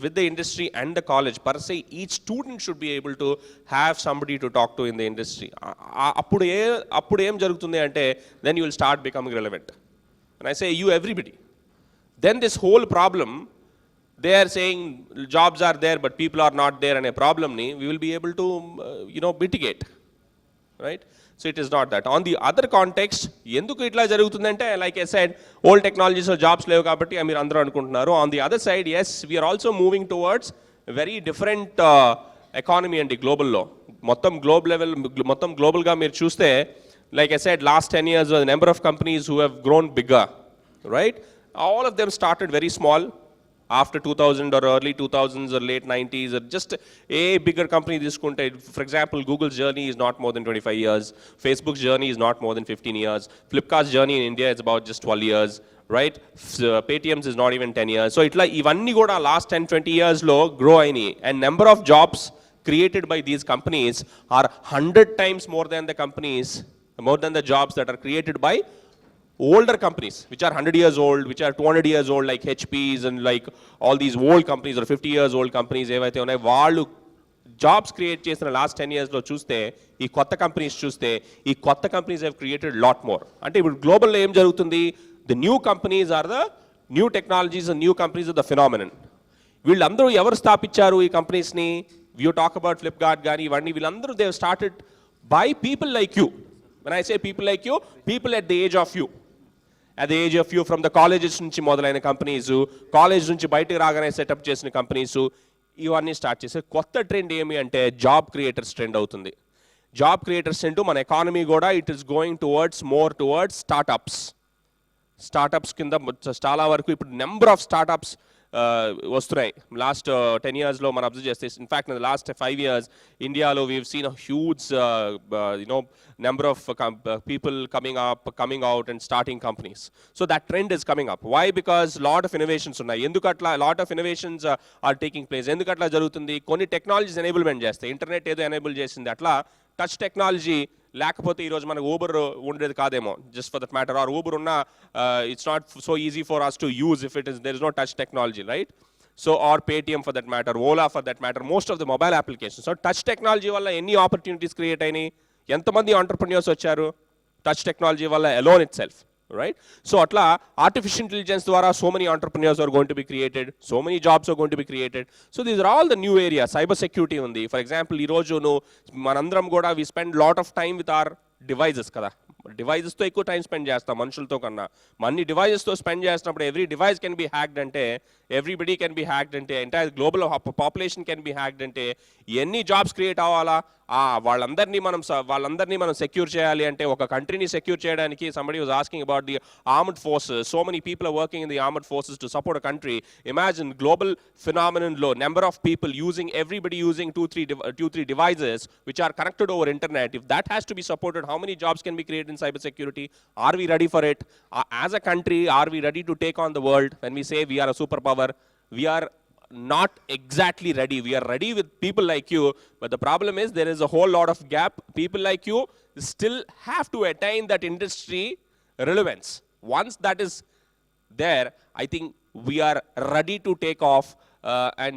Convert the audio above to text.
with the industry and the college per se, each student should be able to have somebody to talk to in the industry. అప్పుడు ఏం జరుగుతుంది అంటే then you will start becoming relevant. When I say you, everybody, then this whole problem, they are saying jobs are there but people are not there అనే problem ni we will be able to mitigate, right? So it is not that. On the other context, ఎందుకు ఇట్లా జరుగుతుందంటే like I said, old technologies jobs లేవు కాబట్టి మీరు అందరూ అనుకుంటున్నారు. On the other side, yes, we are also moving towards a very different economy and global law. మొత్తం global గా మీరు చూస్తే, like I said, last 10 years the number of companies who have grown bigger, right? All of them started very small. After 2000 or early 2000s or late 90s, or just a bigger company తీసుకుంటే, for example, Google's journey is not more than 25 years, Facebook's journey is not more than 15 years, Flipkart's journey in India is about just 12 years, right? Paytm's is not even 10 years. So itla ivanni kuda last 10-20 years lo grow ayini, and number of jobs created by these companies are 100 times more than the jobs that are created by older companies which are 100 years old, which are 200 years old, like HPs and like all these old companies or 50 years old companies ఏవైతే ఉన్నాయి, వాళ్ళు jobs create చేసిన last 10 yearsలో చూస్తే, ఈ కొత్త companies చూస్తే, ఈ కొత్త companies have created lot more. అంటే ఇప్పుడు గ్లోబల్లో ఏం జరుగుతుంది, the new companies are the new technologies and new companies are the phenomenon. వీళ్ళందరూ ఎవరు స్థాపించారు ఈ కంపెనీస్ని? యూ టాక్ అబౌట్ ఫ్లిప్కార్ట్ కానీ ఇవన్నీ, వీళ్ళందరూ they started by people like you. When I say people like you, people at the age of you. At the age of you, from the colleges నుంచి మొదలైన కంపెనీస్, కాలేజ్ నుంచి బయటకు రాగానే setup చేసిన companies, ఇవన్నీ స్టార్ట్ చేసే కొత్త trend ఏమి అంటే జాబ్ క్రియేటర్స్ ట్రెండ్ అవుతుంది. జాబ్ క్రియేటర్స్ ట్రెండ్ మన ఎకానమీ కూడా it is going towards startups కింద చాలా వరకు ఇప్పుడు నెంబర్ ఆఫ్ స్టార్టప్స్ వస్తున్నాయి. లాస్ట్ 10 yearsలో మనం అబ్జర్వ్ చేస్తే, in fact in the last 5 years ఇండియాలో we have seen a huge number of people coming out and starting companies. So that trend is coming up. Why? Because lot of innovations ఉన్నాయి. ఎందుకట్లా lot of innovations are taking place. ఎందుకట్లా జరుగుతుంది? కొన్ని technologies enablement చేస్తాయి. Internet ఏదో enable చేసింది, అట్లా touch technology లేకపోతే ఈరోజు మనకు ఊబర్ ఉండేది కాదేమో, just for that matter. Or Uber ఉన్న it's not so easy for us to use if there is no touch technology, right? So or Paytm for that matter, Ola for that matter, most of the mobile applications. So touch technology వల్ల ఎన్ని opportunities create అయినాయి, ఎంతమంది entrepreneurs వచ్చారు touch technology వల్ల alone itself, right? So atla artificial intelligence ద్వారా so many entrepreneurs are going to be created, so many jobs are going to be created. So these are all the new areas. Cyber security ఉంది. For example, ఈ రోజు మనందరం కూడా we spend lot of time with our devices కదా. డివైజెస్తో ఎక్కువ time spend చేస్తాం మనుషులతో కన్నా. అన్ని డివైజెస్తో స్పెండ్ చేస్తున్నప్పుడు every device can be hacked అంటే, ఎవ్రీబడి కెన్ బి హ్యాక్డ్ అంటే, entire global population can be hacked అంటే, ఎన్ని జాబ్స్ క్రియేట్ అవ్వాలా? వాళ్ళందరినీ మనం సెక్యూర్ చేయాలి అంటే, ఒక కంట్రీని సెక్యూర్ చేయడానికి somebody was asking about the armed forces. So many people are working in the armed forces to support a country. Imagine global phenomenon low number of people everybody using 2-3 devices which are connected over internet. If that has to be supported, how many jobs can be created in cyber security? Are we ready for it? As a country, are we ready to take on the world? When we say we are a superpower, we are not exactly ready. We are ready with people like you, but the problem is there is a whole lot of gap. People like you still have to attain that industry relevance. Once that is there, I think we are ready to take off and